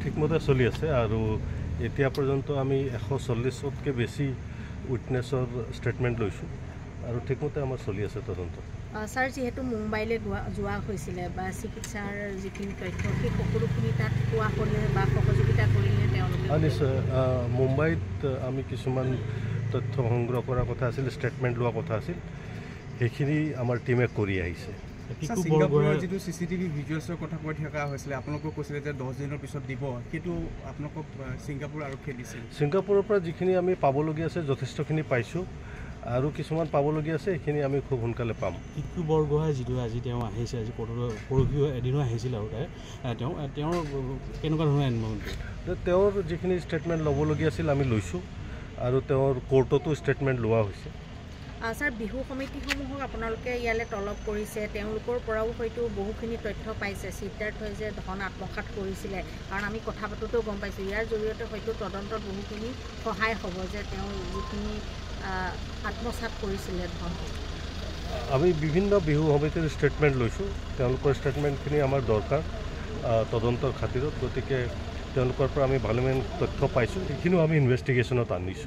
ঠিকমতে চলি আছে আৰু এতিয়া পৰ্যন্ত আমি 140তকৈ বেছি উইটনেছৰ ষ্টেটমেণ্ট লৈছোঁ আৰু ঠিকমতে আমাৰ চলি আছে তদন্ত। স্যাৰ, যেহেতু মুম্বাইলৈ যোৱা হৈছিলে বা চিকিৎসাৰ যিখিনি তথ্য সেই সকলোখিনি তাত পোৱা হ'লে বা সহযোগিতা কৰিলে তেওঁলোকে? নিশ্চয়। মুম্বাইত আমি কিছুমান তথ্য সংগ্ৰহ কৰাৰ কথা আছিল, ষ্টেটমেণ্ট লোৱা কথা আছিল, সেইখিনি আমাৰ টীমে কৰি আহিছে। ছিংগাপুৰৰ যিটো CCTV ভিজুৱেলছৰ কথা কৈ থকা হৈছিলে, আপোনালোকক কৈছিলে যে 10 দিনৰ পিছত দিব, সেইটো আপোনালোকক ছিংগাপুৰ আৰক্ষীয়ে দিছিল? ছিংগাপুৰৰ পৰা যিখিনি আমি পাবলগীয়া আছে যথেষ্টখিনি পাইছোঁ আৰু কিছুমান পাবলগীয়া আছে, সেইখিনি আমি খুব সোনকালে পাম। কিকু বৰগোহাঁই যিটো আজি তেওঁ আহিছে, আজি পৰহিও এদিনো আহিছিল আৰু তেওঁৰ কেনেকুৱা ধৰণৰ এনভাইৰনমেণ্ট? তেওঁৰ যিখিনি ষ্টেটমেণ্ট ল'বলগীয়া আছিল আমি লৈছোঁ আৰু তেওঁৰ কোৰ্টতো ষ্টেটমেণ্ট লোৱা হৈছে। স্যাৰ, বিহু সমিতিসমূহক আপোনালোকে ইয়ালৈ তলব কৰিছে, তেওঁলোকৰ পৰাও হয়তো বহুখিনি তথ্য পাইছে সিদ্ধাৰ্থই যে ধন আত্মসাৎ কৰিছিলে, কাৰণ আমি কথা পাতোঁতেও গম পাইছোঁ ইয়াৰ জৰিয়তে হয়তো তদন্তত বহুখিনি সহায় হ'ব যে তেওঁ যিখিনি আত্মসাৎ কৰিছিলে ধন। আমি বিভিন্ন বিহু সমিতিৰ ষ্টেটমেণ্ট লৈছোঁ, তেওঁলোকৰ ষ্টেটমেণ্টখিনি আমাৰ দৰকাৰ তদন্তৰ খাতিৰত, গতিকে তেওঁলোকৰ পৰা আমি ভালেমান তথ্য পাইছোঁ, সেইখিনিও আমি ইনভেষ্টিগেশ্যনত আনিছোঁ।